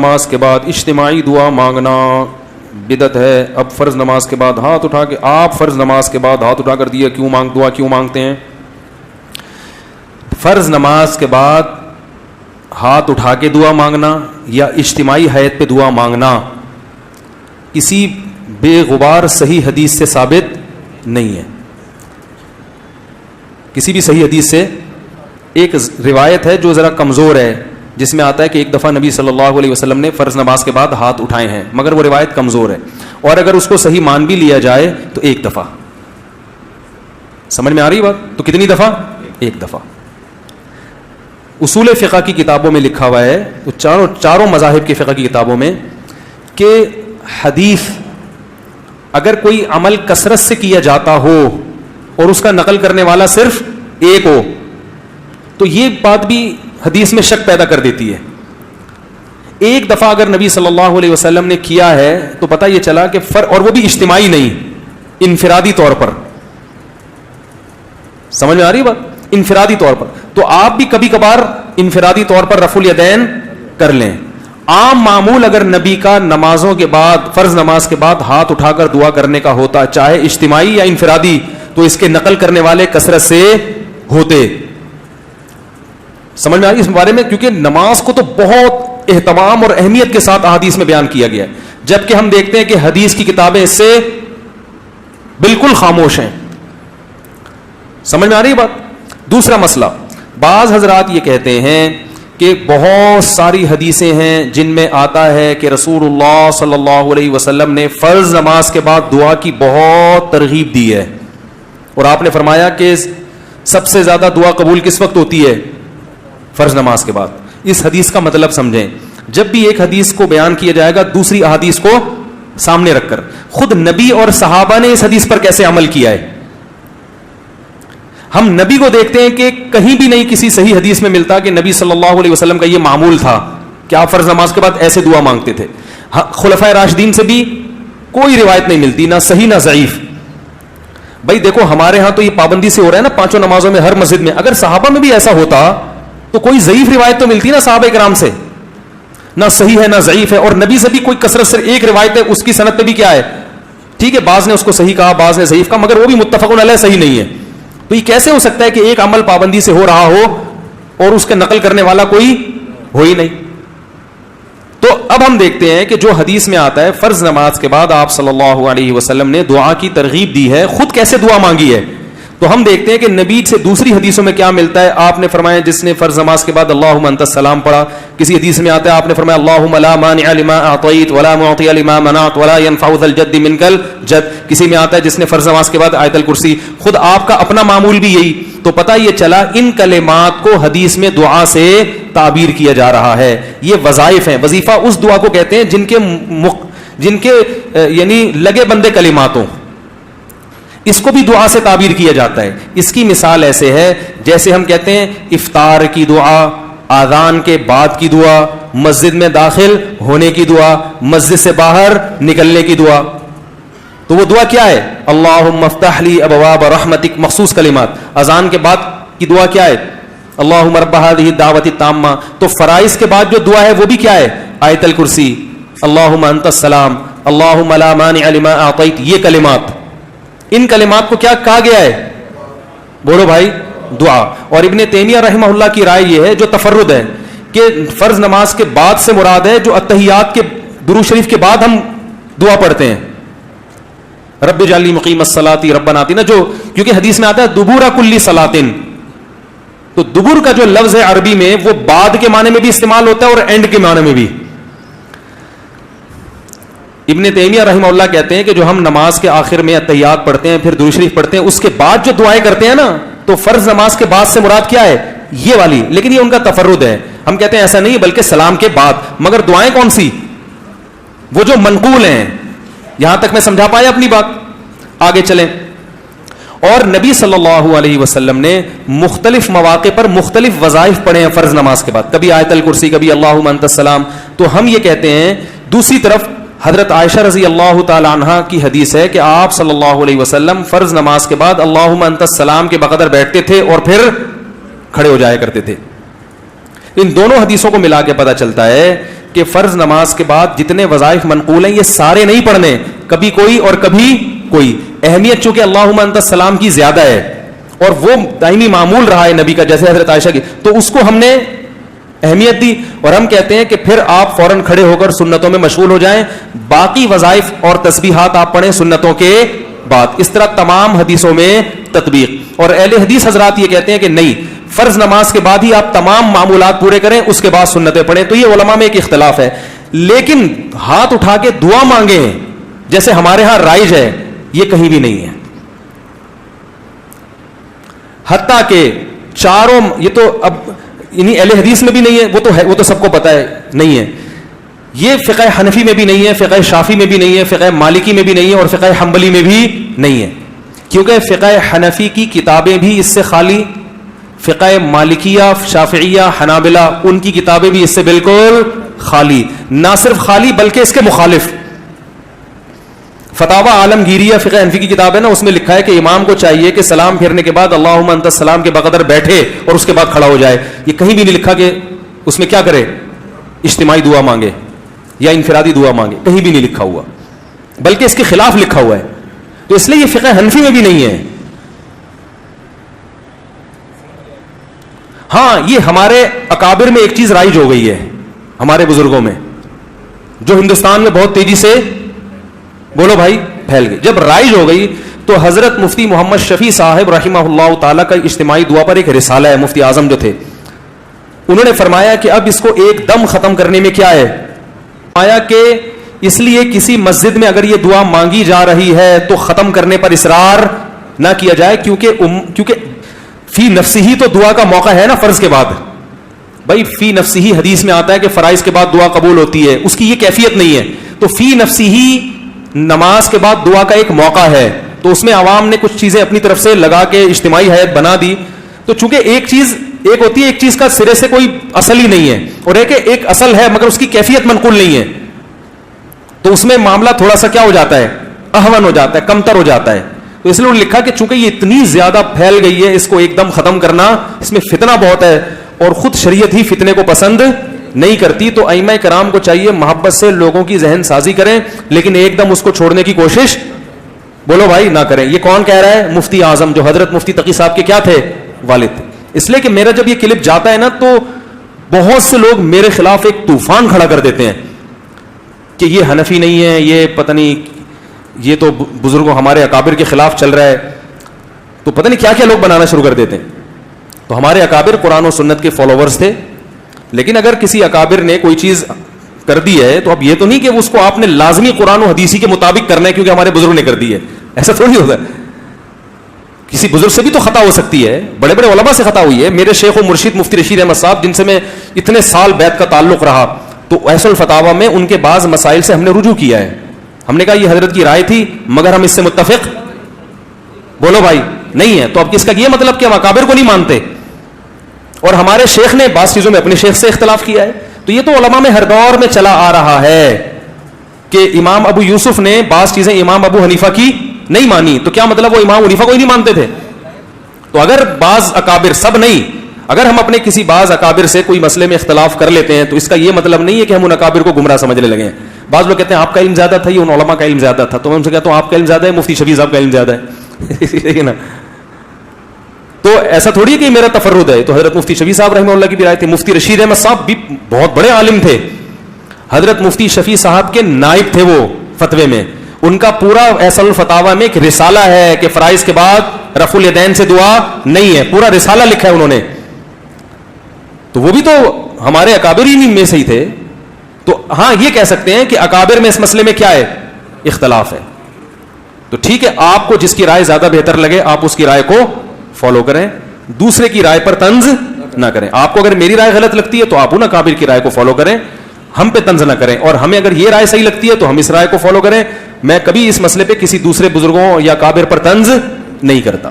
نماز کے بعد اجتماعی دعا مانگنا بدعت ہے. اب فرض نماز کے بعد ہاتھ اٹھا کے آپ فرض نماز کے بعد ہاتھ اٹھا کر دیا دعا کیوں مانگتے ہیں؟ فرض نماز کے بعد ہاتھ اٹھا کے دعا مانگنا یا اجتماعی حیت پہ دعا مانگنا کسی بے غبار صحیح حدیث سے ثابت نہیں ہے. کسی بھی صحیح حدیث سے ایک روایت ہے جو ذرا کمزور ہے جس میں آتا ہے کہ ایک دفعہ نبی صلی اللہ علیہ وسلم نے فرض نماز کے بعد ہاتھ اٹھائے ہیں, مگر وہ روایت کمزور ہے, اور اگر اس کو صحیح مان بھی لیا جائے تو ایک دفعہ. سمجھ میں آ رہی بات؟ تو کتنی دفعہ؟ ایک دفعہ. اصول فقہ کی کتابوں میں لکھا ہوا ہے, تو چاروں مذاہب کی فقہ کی کتابوں میں, کہ حدیث اگر کوئی عمل کثرت سے کیا جاتا ہو اور اس کا نقل کرنے والا صرف ایک ہو تو یہ بات بھی حدیث میں شک پیدا کر دیتی ہے. ایک دفعہ اگر نبی صلی اللہ علیہ وسلم نے کیا ہے تو پتہ یہ چلا کہ اور وہ بھی اجتماعی نہیں, انفرادی طور پر. سمجھ میں آ رہی بات؟ انفرادی طور پر. تو آپ بھی کبھی کبھار انفرادی طور پر رفع الیدین کر لیں. عام معمول اگر نبی کا نمازوں کے بعد فرض نماز کے بعد ہاتھ اٹھا کر دعا کرنے کا ہوتا, چاہے اجتماعی یا انفرادی, تو اس کے نقل کرنے والے کثرت سے ہوتے. سمجھ میں آ رہی اس بارے میں؟ کیونکہ نماز کو تو بہت اہتمام اور اہمیت کے ساتھ احادیث میں بیان کیا گیا ہے, جبکہ ہم دیکھتے ہیں کہ حدیث کی کتابیں اس سے بالکل خاموش ہیں. سمجھ میں آ رہی بات؟ دوسرا مسئلہ, بعض حضرات یہ کہتے ہیں کہ بہت ساری حدیثیں ہیں جن میں آتا ہے کہ رسول اللہ صلی اللہ علیہ وسلم نے فرض نماز کے بعد دعا کی بہت ترغیب دی ہے, اور آپ نے فرمایا کہ سب سے زیادہ دعا قبول کس وقت ہوتی ہے؟ فرض نماز کے بعد. اس حدیث کا مطلب سمجھیں. جب بھی ایک حدیث کو بیان کیا جائے گا دوسری احادیث کو سامنے رکھ کر, خود نبی اور صحابہ نے اس حدیث پر کیسے عمل کیا ہے. ہم نبی کو دیکھتے ہیں کہ کہیں بھی نہیں کسی صحیح حدیث میں ملتا کہ نبی صلی اللہ علیہ وسلم کا یہ معمول تھا کہ آپ فرض نماز کے بعد ایسے دعا مانگتے تھے. خلفائے راشدین سے بھی کوئی روایت نہیں ملتی, نہ صحیح نہ ضعیف. بھائی دیکھو ہمارے ہاں تو یہ پابندی سے ہو رہا ہے نا پانچوں نمازوں میں ہر مسجد میں, اگر صحابہ میں بھی ایسا ہوتا تو کوئی ضعیف روایت تو ملتی نا صحابہ کرام سے, نہ صحیح ہے نہ ضعیف ہے. اور نبی سے بھی کوئی کثرت سے ایک روایت ہے, اس کی سند پہ بھی کیا ہے, ٹھیک ہے بعض نے اس کو صحیح کہا بعض نے ضعیف کہا, مگر وہ بھی متفق علیہ صحیح نہیں ہے. تو یہ کیسے ہو سکتا ہے کہ ایک عمل پابندی سے ہو رہا ہو اور اس کا نقل کرنے والا کوئی ہو ہی نہیں. تو اب ہم دیکھتے ہیں کہ جو حدیث میں آتا ہے فرض نماز کے بعد آپ صلی اللہ علیہ وسلم نے دعا کی ترغیب دی ہے, خود کیسے دعا مانگی ہے. تو ہم دیکھتے ہیں کہ نبی سے دوسری حدیثوں میں کیا ملتا ہے. آپ نے فرمایا جس نے فرض نماز کے بعد اللہم انت السلام پڑھا, کسی حدیث میں آتا ہے آپ نے فرمایا اللہم لا مانع لما اعطیت ولا معطی لما منعت ولا ينفع ذا الجد منک الجد. کسی میں آتا ہے جس نے فرض نماز کے بعد آیت الکرسی. خود آپ کا اپنا معمول بھی یہی. تو پتہ یہ چلا ان کلمات کو حدیث میں دعا سے تعبیر کیا جا رہا ہے. یہ وظائف ہیں. وظیفہ اس دعا کو کہتے ہیں جن کے یعنی لگے بندے کلماتوں, اس کو بھی دعا سے تعبیر کیا جاتا ہے. اس کی مثال ایسے ہے جیسے ہم کہتے ہیں افطار کی دعا, اذان کے بعد کی دعا, مسجد میں داخل ہونے کی دعا, مسجد سے باہر نکلنے کی دعا. تو وہ دعا کیا ہے؟ اللہم افتح لی ابواب رحمتک, مخصوص کلمات. اذان کے بعد کی دعا کیا ہے؟ اللہم رب هذه الدعوۃ التامہ. تو فرائض کے بعد جو دعا ہے وہ بھی کیا ہے؟ آیت الکرسی, اللہم انت السلام, اللہم لا مانع لما اعطیت. یہ کلمات, ان کلمات کو کیا کہا گیا ہے؟ بولو بھائی, دعا. اور ابن تیمیہ رحمہ اللہ کی رائے یہ ہے جو تفرد ہے کہ فرض نماز کے بعد سے مراد ہے جو اتحیات کے درود شریف کے بعد ہم دعا پڑھتے ہیں, رب اجعلنی مقیم الصلاۃ ربنا آتنا, جو کیونکہ حدیث میں آتا ہے دبور کل صلاۃ. تو دبر کا جو لفظ ہے عربی میں وہ بعد کے معنی میں بھی استعمال ہوتا ہے اور اینڈ کے معنی میں بھی. ابن تیمیہ رحمہ اللہ کہتے ہیں کہ جو ہم نماز کے آخر میں اتحیات پڑھتے ہیں پھر درود شریف پڑھتے ہیں, اس کے بعد جو دعائیں کرتے ہیں نا, تو فرض نماز کے بعد سے مراد کیا ہے؟ یہ والی. لیکن یہ ان کا تفرد ہے. ہم کہتے ہیں ایسا نہیں بلکہ سلام کے بعد. مگر دعائیں کون سی؟ وہ جو منقول ہیں. یہاں تک میں سمجھا پایا اپنی بات؟ آگے چلیں. اور نبی صلی اللہ علیہ وسلم نے مختلف مواقع پر مختلف وظائف پڑھے ہیں فرض نماز کے بعد, کبھی آیت الکرسی, کبھی اللہم انت السلام. تو ہم یہ کہتے ہیں. دوسری طرف حضرت عائشہ رضی اللہ تعالی عنہا کی حدیث ہے کہ آپ صلی اللہ علیہ وسلم فرض نماز کے بعد اللہم انت السلام کے بقدر بیٹھتے تھے اور پھر کھڑے ہو جایا کرتے تھے. ان دونوں حدیثوں کو ملا کے پتہ چلتا ہے کہ فرض نماز کے بعد جتنے وظائف منقول ہیں یہ سارے نہیں پڑھنے, کبھی کوئی اور کبھی کوئی. اہمیت چونکہ اللہم انت السلام کی زیادہ ہے اور وہ دائمی معمول رہا ہے نبی کا, جیسے حضرت عائشہ کی, تو اس کو ہم نے اہمیت دی. اور ہم کہتے ہیں کہ پھر آپ فوراً کھڑے ہو کر سنتوں میں مشغول ہو جائیں, باقی وظائف اور تسبیحات آپ پڑھیں سنتوں کے بعد. اس طرح تمام حدیثوں میں تطبیق. اور اہل حدیث حضرات یہ کہتے ہیں کہ نہیں, فرض نماز کے بعد ہی آپ تمام معمولات پورے کریں, اس کے بعد سنتیں پڑھیں. تو یہ علماء میں ایک اختلاف ہے. لیکن ہاتھ اٹھا کے دعا مانگیں جیسے ہمارے ہاں رائج ہے, یہ کہیں بھی نہیں ہے. حتیٰ کہ چاروں, یہ تو اب یعنی اہل حدیث میں بھی نہیں ہے, وہ تو ہے, وہ تو سب کو پتا ہے نہیں ہے. یہ فقہ حنفی میں بھی نہیں ہے, فقہ شافی میں بھی نہیں ہے, فقہ مالکی میں بھی نہیں ہے, اور فقہ حنبلی میں بھی نہیں ہے. کیونکہ فقہ حنفی کی کتابیں بھی اس سے خالی, فقہ مالکیہ, شافعیہ, حنابلہ ان کی کتابیں بھی اس سے بالکل خالی. نہ صرف خالی بلکہ اس کے مخالف. فتاوی عالمگیریہ فقہ حنفی کی کتاب ہے نا, اس میں لکھا ہے کہ امام کو چاہیے کہ سلام پھیرنے کے بعد اللہم انت السلام کے بقدر بیٹھے اور اس کے بعد کھڑا ہو جائے. یہ کہیں بھی نہیں لکھا کہ اس میں کیا کرے, اجتماعی دعا مانگے یا انفرادی دعا مانگے, کہیں بھی نہیں لکھا ہوا, بلکہ اس کے خلاف لکھا ہوا ہے. تو اس لیے یہ فقہ حنفی میں بھی نہیں ہے. ہاں یہ ہمارے اکابر میں ایک چیز رائج ہو گئی ہے, ہمارے بزرگوں میں, جو ہندوستان میں بہت تیزی سے, بولو بھائی, پھیل گئی. جب رائج ہو گئی تو حضرت مفتی محمد شفیع صاحب رحمہ اللہ تعالیٰ کا اجتماعی دعا پر ایک رسالہ ہے, مفتی اعظم جو تھے, انہوں نے فرمایا کہ اب اس کو ایک دم ختم کرنے میں کیا ہے, آیا کہ اس لیے کسی مسجد میں اگر یہ دعا مانگی جا رہی ہے تو ختم کرنے پر اصرار نہ کیا جائے, کیونکہ فی نفسی ہی تو دعا کا موقع ہے نا فرض کے بعد. بھائی فی نفسی ہی حدیث میں آتا ہے کہ فرائض کے بعد دعا قبول ہوتی ہے, اس کی یہ کیفیت نہیں ہے. تو فی نفسی ہی نماز کے بعد دعا کا ایک موقع ہے, تو اس میں عوام نے کچھ چیزیں اپنی طرف سے لگا کے اجتماعی حیت بنا دی. تو چونکہ ایک ہوتی ہے, ایک چیز کا سرے سے کوئی اصل ہی نہیں ہے, اور ایک اصل ہے مگر اس کی کیفیت منقول نہیں ہے, تو اس میں معاملہ تھوڑا سا کیا ہو جاتا ہے, اہون ہو جاتا ہے, کمتر ہو جاتا ہے. تو اس لیے انہوں نے لکھا کہ چونکہ یہ اتنی زیادہ پھیل گئی ہے, اس کو ایک دم ختم کرنا, اس میں فتنہ بہت ہے, اور خود شریعت ہی فتنے کو پسند نہیں کرتی. تو ائمہ کرام کو چاہیے محبت سے لوگوں کی ذہن سازی کریں, لیکن ایک دم اس کو چھوڑنے کی کوشش, بولو بھائی, نہ کریں. یہ کون کہہ رہا ہے, مفتی اعظم, جو حضرت مفتی تقی صاحب کے کیا تھے, والد تھے. اس لیے کہ میرا جب یہ کلپ جاتا ہے نا, تو بہت سے لوگ میرے خلاف ایک طوفان کھڑا کر دیتے ہیں کہ یہ حنفی نہیں ہے, یہ پتہ نہیں, یہ تو بزرگوں ہمارے اکابر کے خلاف چل رہا ہے, تو پتہ نہیں کیا کیا لوگ بنانا شروع کر دیتے ہیں. تو ہمارے اکابر قرآن و سنت کے فالوورز تھے, لیکن اگر کسی اکابر نے کوئی چیز کر دی ہے تو اب یہ تو نہیں کہ اس کو آپ نے لازمی قرآن و حدیثی کے مطابق کرنا ہے کیونکہ ہمارے بزرگ نے کر دی ہے, ایسا تھوڑی ہوتا ہے. کسی بزرگ سے بھی تو خطا ہو سکتی ہے, بڑے بڑے علماء سے خطا ہوئی ہے. میرے شیخ و مرشد مفتی رشید احمد صاحب, جن سے میں اتنے سال بیعت کا تعلق رہا, تو ایسا الفتاوی میں ان کے بعض مسائل سے ہم نے رجوع کیا ہے. ہم نے کہا یہ حضرت کی رائے تھی مگر ہم اس سے متفق, بولو بھائی, نہیں ہے. تو اب کس کا یہ مطلب کہ ہم اکابر کو نہیں مانتے, اور ہمارے شیخ نے بعض چیزوں میں اپنے شیخ سے اختلاف کیا ہے. تو یہ تو علماء میں ہر دور میں چلا آ رہا ہے کہ امام ابو یوسف نے بعض چیزیں امام ابو حنیفہ کی نہیں مانی, تو کیا مطلب وہ امام حنیفہ کو ہی نہیں مانتے تھے. تو اگر بعض اکابر, سب نہیں, اگر ہم اپنے کسی بعض اکابر سے کوئی مسئلے میں اختلاف کر لیتے ہیں تو اس کا یہ مطلب نہیں ہے کہ ہم ان اکابر کو گمراہ سمجھنے لگے ہیں. بعض لوگ کہتے ہیں آپ کا علم زیادہ تھا, یہ ان علماء کا علم زیادہ تھا, تو میں ان سے کہتا ہوں آپ کا علم زیادہ ہے, مفتی شفیع صاحب کا علم زیادہ ہے نا. تو ایسا تھوڑی ہے کہ میرا تفرد ہے. تو حضرت مفتی شفیع صاحب رحمہ اللہ کی بھی رائے تھی. مفتی رشید احمد صاحب بھی بہت بڑے عالم تھے, حضرت مفتی شفیع صاحب کے نائب تھے وہ فتوے میں. ان کا پورا ایسا الفتاوی میں ایک رسالہ ہے کہ فرائض کے بعد رفع الیدین سے دعا نہیں ہے, پورا رسالہ لکھا ہے انہوں نے. تو وہ بھی تو ہمارے اکابر ہی میں سے ہی تھے. تو ہاں یہ کہہ سکتے ہیں کہ اکابر میں اس مسئلے میں کیا ہے, اختلاف ہے. تو ٹھیک ہے, آپ کو جس کی رائے زیادہ بہتر لگے آپ اس کی رائے کو فالو کریں, دوسرے کی رائے پر طنز نہ کریں. آپ کو اگر میری رائے غلط لگتی ہے تو آپ ان اکابر کی رائے کو فالو کریں, ہم پہ طنز نہ کریں. اور ہمیں اگر یہ رائے صحیح لگتی ہے تو ہم اس رائے کو فالو کریں. میں کبھی اس مسئلے پہ کسی دوسرے بزرگوں یا اکابر پر طنز نہیں کرتا.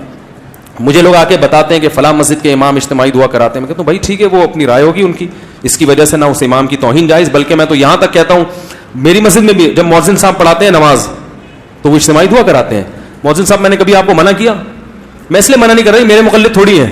مجھے لوگ آ کے بتاتے ہیں کہ فلاں مسجد کے امام اجتماعی دعا کراتے ہیں, میں کہتا ہوں بھائی ٹھیک ہے, وہ اپنی رائے ہوگی ان کی, اس کی وجہ سے نہ اس امام کی توہین جائز, بلکہ میں تو یہاں تک کہتا ہوں میری مسجد میں بھی جب مؤذن صاحب پڑھاتے ہیں نماز تو وہ اجتماعی دعا کراتے ہیں. مؤذن صاحب میں نے کبھی آپ کو منع کیا؟ میں اس لیے منع نہیں کر رہا, میرے مقلد تھوڑی ہیں.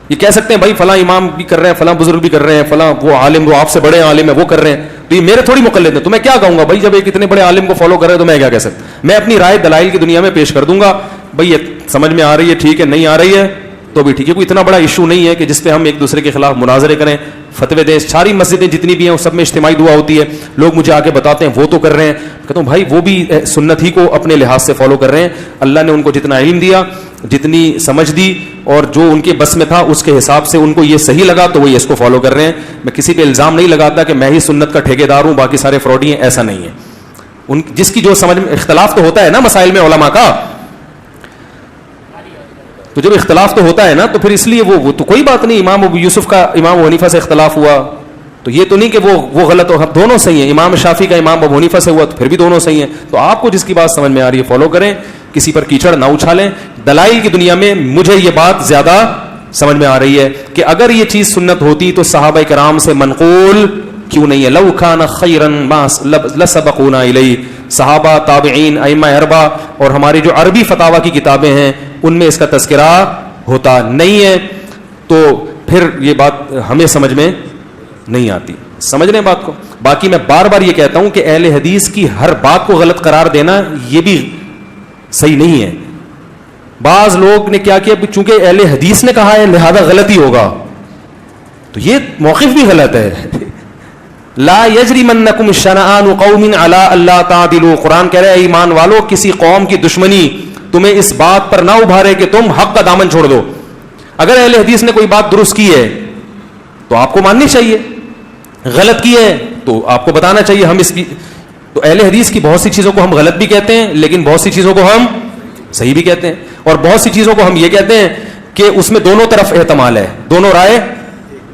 یہ کہہ سکتے ہیں بھائی فلاں امام بھی کر رہے ہیں, فلاں بزرگ بھی کر رہے ہیں, فلاں وہ عالم, وہ آپ سے بڑے عالم ہیں, وہ کر رہے ہیں, تو یہ میرے تھوڑی مقلد ہیں. تو میں کیا کہوں گا بھائی, جب ایک اتنے بڑے عالم کو فالو کر رہے تو میں کیا کہہ سکتا. میں اپنی رائے دلائل کی دنیا میں پیش کر دوں گا, بھائی یہ سمجھ میں آ رہی ہے ٹھیک ہے, نہیں آ رہی ہے تو بھی ٹھیک ہے. کوئی اتنا بڑا ایشو نہیں ہے کہ جس پہ ہم ایک دوسرے کے خلاف مناظرے کریں, فتوے دیں. ساری مسجدیں جتنی بھی ہیں سب میں اجتماعی دعا ہوتی ہے. لوگ مجھے آ کے بتاتے ہیں وہ تو کر رہے ہیں, کہتا ہوں بھائی وہ بھی سنت ہی کو اپنے لحاظ سے فالو کر رہے ہیں. اللہ نے ان کو جتنا علم دیا, جتنی سمجھ دی, اور جو ان کے بس میں تھا اس کے حساب سے ان کو یہ صحیح لگا تو وہ اس کو فالو کر رہے ہیں. میں کسی پہ الزام نہیں لگاتا کہ میں ہی سنت کا ٹھیکیدار ہوں باقی سارے فراڈی ہیں, ایسا نہیں ہے. جس کی جو سمجھ میں اختلاف تو ہوتا ہے نا مسائل میں علماء کا, تو جب اختلاف تو ہوتا ہے نا تو پھر اس لیے وہ تو کوئی بات نہیں. امام ابو یوسف کا امام ابو حنیفہ سے اختلاف ہوا تو یہ تو نہیں کہ وہ غلط ہو, دونوں صحیح ہیں. امام شافعی کا امام ابو حنیفہ سے ہوا تو پھر بھی دونوں صحیح ہیں. تو آپ کو جس کی بات سمجھ میں آ رہی ہے فالو کریں, کسی پر کیچڑ نہ اچھالیں. دلائل کی دنیا میں مجھے یہ بات زیادہ سمجھ میں آ رہی ہے کہ اگر یہ چیز سنت ہوتی تو صحابہ کرام سے منقول کیوں نہیں ہے. لو کان خیرا ما لسبقونا الیہ. صحابہ, تابعین, ائمہ اربعہ اور ہماری جو عربی فتاوی کی کتابیں ہیں ان میں اس کا تذکرہ ہوتا نہیں ہے. تو پھر یہ بات ہمیں سمجھ میں نہیں آتی. سمجھ لیں بات کو. باقی میں بار بار یہ کہتا ہوں کہ اہل حدیث کی ہر بات کو غلط قرار دینا یہ بھی صحیح نہیں ہے. بعض لوگ نے کیا کیا, چونکہ اہل حدیث نے کہا ہے لہذا غلط ہی ہوگا, تو یہ موقف بھی غلط ہے. لا یجرمنکم شنآن قوم علی الا تعدلوا. قرآن کہہ رہا ہے ایمان والو کسی قوم کی دشمنی تمہیں اس بات پر نہ ابھارے کہ تم حق کا دامن چھوڑ دو. اگر اہل حدیث نے کوئی بات درست کی ہے تو آپ کو ماننی چاہیے, غلط کی ہے تو آپ کو بتانا چاہیے. ہم اس کی تو اہل حدیث کی بہت سی چیزوں کو ہم غلط بھی کہتے ہیں لیکن بہت سی چیزوں کو ہم صحیح بھی کہتے ہیں, اور بہت سی چیزوں کو ہم یہ کہتے ہیں کہ اس میں دونوں طرف احتمال ہے, دونوں رائے,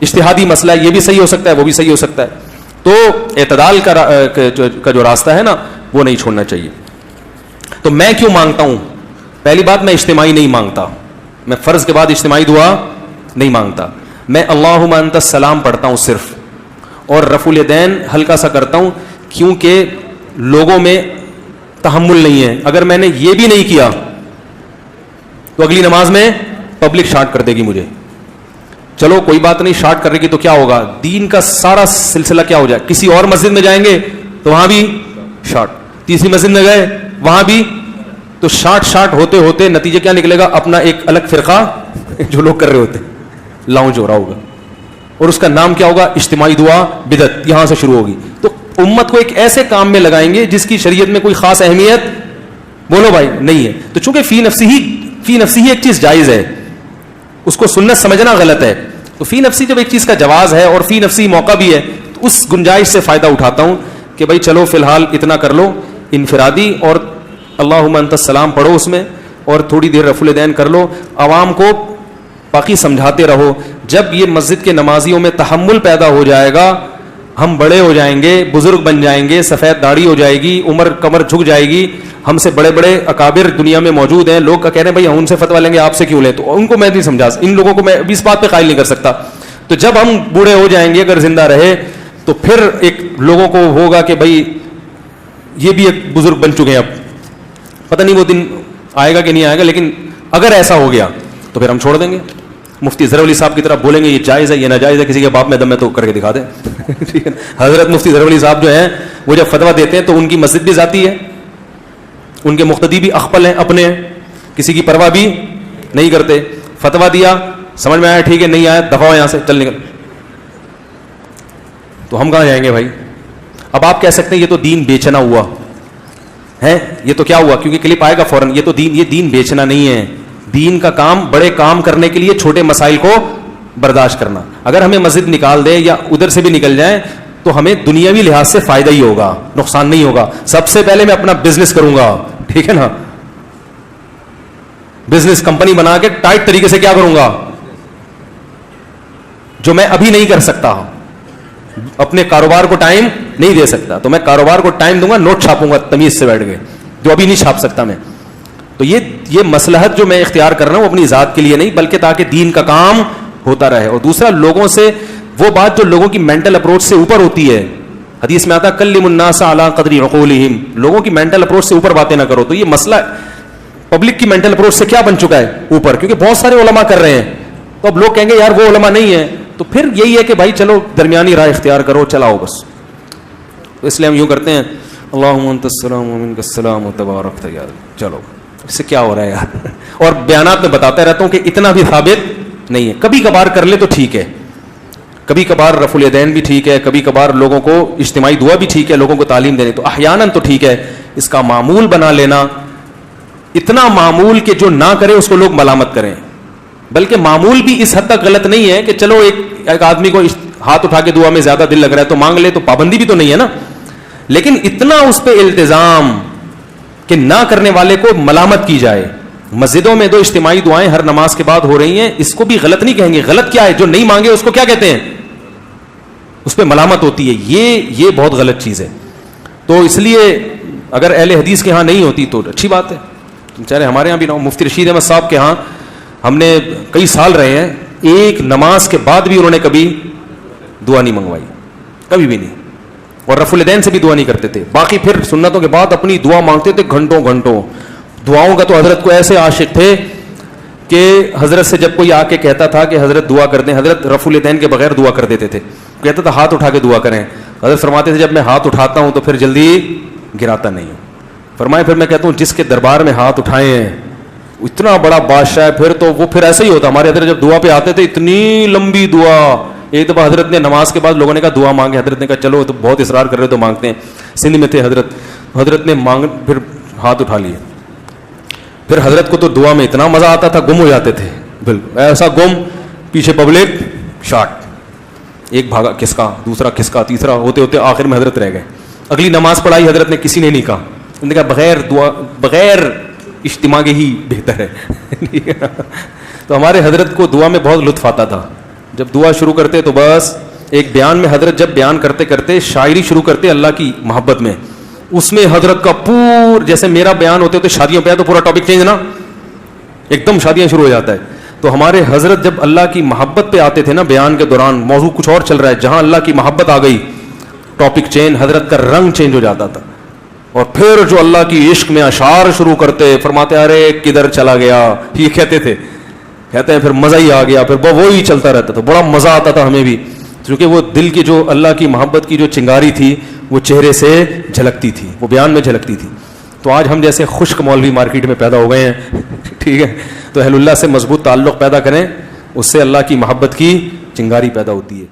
اجتہادی مسئلہ ہے, یہ بھی صحیح ہو سکتا ہے وہ بھی صحیح ہو سکتا ہے. تو اعتدال کا جو راستہ ہے نا وہ نہیں چھوڑنا چاہیے. تو میں کیوں مانگتا ہوں؟ پہلی بات, میں اجتماعی نہیں مانگتا, میں فرض کے بعد اجتماعی دعا نہیں مانگتا. میں اللہم انت السلام پڑھتا ہوں صرف, اور رفع الیدین ہلکا سا کرتا ہوں کیونکہ لوگوں میں تحمل نہیں ہے. اگر میں نے یہ بھی نہیں کیا تو اگلی نماز میں پبلک شارٹ کر دے گی مجھے. چلو کوئی بات نہیں, شارٹ کرے گی تو کیا ہوگا, دین کا سارا سلسلہ کیا ہو جائے. کسی اور مسجد میں جائیں گے تو وہاں بھی شارٹ, تیسری مسجد میں گئے وہاں بھی, تو شارٹ ہوتے ہوتے نتیجہ کیا نکلے گا, اپنا ایک الگ فرقہ جو لوگ کر رہے ہوتے لانچ ہو رہا ہوگا, اور اس کا نام کیا ہوگا, اجتماعی دعا بدعت. یہاں سے شروع ہوگی. تو امت کو ایک ایسے کام میں لگائیں گے جس کی شریعت میں کوئی خاص اہمیت بولو بھائی نہیں ہے. تو چونکہ فی نفسی ہی ایک چیز جائز ہے, اس کو سنت سمجھنا غلط ہے. تو فی نفسی جب ایک چیز کا جواز ہے اور فی نفسی موقع بھی ہے تو اس گنجائش سے فائدہ اٹھاتا ہوں کہ بھائی چلو فی الحال اتنا کر لو انفرادی, اور اللہم انت السلام پڑھو اس میں, اور تھوڑی دیر رفع الیدین کر لو. عوام کو باقی سمجھاتے رہو. جب یہ مسجد کے نمازیوں میں تحمل پیدا ہو جائے گا, ہم بڑے ہو جائیں گے, بزرگ بن جائیں گے, سفید داڑھی ہو جائے گی, عمر کمر جھک جائے گی, ہم سے بڑے بڑے اکابر دنیا میں موجود ہیں, لوگ کہہ رہے ہیں بھائی ہم ان سے فتویٰ لیں گے آپ سے کیوں لیں, تو ان کو میں نہیں سمجھا, ان لوگوں کو میں اس بات پہ قائل نہیں کر سکتا. تو جب ہم بوڑھے ہو جائیں گے اگر زندہ رہے تو پھر ایک لوگوں کو ہوگا کہ بھائی یہ بھی ایک بزرگ بن چکے ہیں, اب پتہ نہیں وہ دن آئے گا کہ نہیں آئے گا, لیکن اگر ایسا ہو گیا تو پھر ہم چھوڑ دیں گے. مفتی ظہر علی صاحب کی طرف بولیں گے یہ جائز ہے یہ ناجائز ہے, کسی کے باپ میں دم ہے تو کر کے دکھا دیں. ٹھیک ہے, حضرت مفتی ظہر علی صاحب جو ہیں وہ جب فتویٰ دیتے ہیں تو ان کی مسجد بھی ذاتی ہے, ان کے مقتدی بھی اخپل ہیں اپنے, کسی کی پرواہ بھی نہیں کرتے. فتویٰ دیا, سمجھ میں آیا ٹھیک ہے, نہیں آیا دفعہ یہاں سے, چل نکل. تو ہم کہاں جائیں گے بھائی؟ اب آپ کہہ سکتے ہیں یہ تو دین بیچنا ہوا ہے, یہ تو کیا ہوا, کیونکہ کلپ آئے گا فوراً, یہ دین بیچنا نہیں ہے. دین کا کام بڑے کام کرنے کے لیے چھوٹے مسائل کو برداشت کرنا. اگر ہمیں مسجد نکال دے یا ادھر سے بھی نکل جائیں تو ہمیں دنیاوی لحاظ سے فائدہ ہی ہوگا, نقصان نہیں ہوگا. سب سے پہلے میں اپنا بزنس کروں گا, ٹھیک ہے نا, بزنس کمپنی بنا کے ٹائٹ طریقے سے کیا کروں گا جو میں ابھی نہیں کر سکتا, اپنے کاروبار کو ٹائم نہیں دے سکتا, تو میں کاروبار کو ٹائم دوں گا, نوٹ چھاپوں گا تمیز سے بیٹھ کے, جو ابھی نہیں چھاپ سکتا میں. تو یہ مصلحت جو میں اختیار کر رہا ہوں اپنی ذات کے لیے نہیں بلکہ تاکہ دین کا کام ہوتا رہے. اور دوسرا, لوگوں سے وہ بات جو لوگوں کی مینٹل اپروچ سے اوپر ہوتی ہے, حدیث میں آتا ہے کلم الناس علی قدر عقولہم, لوگوں کی مینٹل اپروچ سے اوپر باتیں نہ کرو. تو یہ مسئلہ پبلک کی مینٹل اپروچ سے کیا بن چکا ہے اوپر, کیونکہ بہت سارے علماء کر رہے ہیں, تو اب لوگ کہیں گے یار وہ علماء نہیں ہے, تو پھر یہی ہے کہ بھائی چلو درمیانی رائے اختیار کرو, چلاؤ بس. تو اس لیے ہم یوں کرتے ہیں اللہم انت السلام و منک السلام و تبارکت یا اللہ. چلو اس سے کیا ہو رہا ہے یار. اور بیانات میں بتاتا رہتا ہوں کہ اتنا بھی ثابت نہیں ہے. کبھی کبھار کر لے تو ٹھیک ہے, کبھی کبھار رفع الیدین بھی ٹھیک ہے, کبھی کبھار لوگوں کو اجتماعی دعا بھی ٹھیک ہے, لوگوں کو تعلیم دینے, تو احیاناً تو ٹھیک ہے. اس کا معمول بنا لینا, اتنا معمول کہ جو نہ کرے اس کو لوگ ملامت کریں. بلکہ معمول بھی اس حد تک غلط نہیں ہے کہ چلو ایک آدمی کو ہاتھ اٹھا کے دعا میں زیادہ دل لگ رہا ہے تو مانگ لے, تو پابندی بھی تو نہیں ہے نا. لیکن اتنا اس پہ التزام کہ نہ کرنے والے کو ملامت کی جائے. مسجدوں میں دو اجتماعی دعائیں ہر نماز کے بعد ہو رہی ہیں, اس کو بھی غلط نہیں کہیں گے. غلط کیا ہے؟ جو نہیں مانگے اس کو کیا کہتے ہیں؟ اس پہ ملامت ہوتی ہے. یہ بہت غلط چیز ہے. تو اس لیے اگر اہل حدیث کے ہاں نہیں ہوتی تو اچھی بات ہے. چلے ہمارے ہاں بھی نہ ہو. مفتی رشید احمد صاحب کے ہاں ہم نے کئی سال رہے ہیں, ایک نماز کے بعد بھی انہوں نے کبھی دعا نہیں منگوائی, کبھی بھی نہیں. اور رفع الیدین سے بھی دعا نہیں کرتے تھے. باقی پھر سنتوں کے بعد اپنی دعا مانگتے تھے گھنٹوں گھنٹوں. دعاؤں کا تو حضرت کو ایسے عاشق تھے کہ حضرت سے جب کوئی آ کے کہتا تھا کہ حضرت دعا کر دیں, حضرت رفع الیدین کے بغیر دعا کر دیتے تھے. کہتا تھا ہاتھ اٹھا کے دعا کریں. حضرت فرماتے تھے جب میں ہاتھ اٹھاتا ہوں تو پھر جلدی گراتا نہیں ہوں. فرمائے پھر میں کہتا ہوں جس کے دربار میں ہاتھ اٹھائے ہیں اتنا بڑا بادشاہ ہے, پھر تو وہ پھر ایسا ہی ہوتا. ہمارے حضرت جب دعا پہ آتے تھے اتنی لمبی دعا. ایک دفعہ حضرت نے نماز کے بعد لوگوں نے کہا دعا مانگے. حضرت نے کہا چلو تو بہت اصرار کر رہے تو مانگتے ہیں. سندھ میں تھے حضرت نے پھر ہاتھ اٹھا لیے. پھر حضرت کو تو دعا میں اتنا مزہ آتا تھا, گم ہو جاتے تھے بالکل ایسا گم, پیچھے پبلک شاٹ, ایک بھاگا کھسکا, دوسرا کھسکا, تیسرا, ہوتے ہوتے آخر میں حضرت رہ گئے. اگلی نماز پڑھائی حضرت نے, کسی نے نہیں کہا. انہوں نے کہا بغیر دعا بغیر اجتماع کے ہی بہتر ہے. تو ہمارے حضرت کو دعا میں بہت لطف آتا تھا. جب دعا شروع کرتے تو بس ایک بیان میں حضرت جب بیان کرتے کرتے شاعری شروع کرتے اللہ کی محبت میں, اس میں حضرت کا جیسے میرا بیان ہوتے ہوتے شادیوں پہ ہے تو پورا ٹاپک چینج نا, ایک دم شادیاں شروع ہو جاتا ہے. تو ہمارے حضرت جب اللہ کی محبت پہ آتے تھے نا بیان کے دوران, موضوع کچھ اور چل رہا ہے, جہاں اللہ کی محبت آ گئی ٹاپک چینج, حضرت کا رنگ چینج ہو جاتا تھا. اور پھر جو اللہ کی عشق میں اشعار شروع کرتے, فرماتے ارے کدھر چلا گیا, یہ کہتے تھے. کہتے ہیں پھر مزہ ہی آ گیا, پھر وہی چلتا رہتا تھا. بڑا مزہ آتا تھا ہمیں بھی, کیونکہ وہ دل کی جو اللہ کی محبت کی جو چنگاری تھی وہ چہرے سے جھلکتی تھی, وہ بیان میں جھلکتی تھی. تو آج ہم جیسے خشک مولوی مارکیٹ میں پیدا ہو گئے ہیں, ٹھیک ہے, تو اہل اللہ سے مضبوط تعلق پیدا کریں, اس سے اللہ کی محبت کی چنگاری پیدا ہوتی ہے.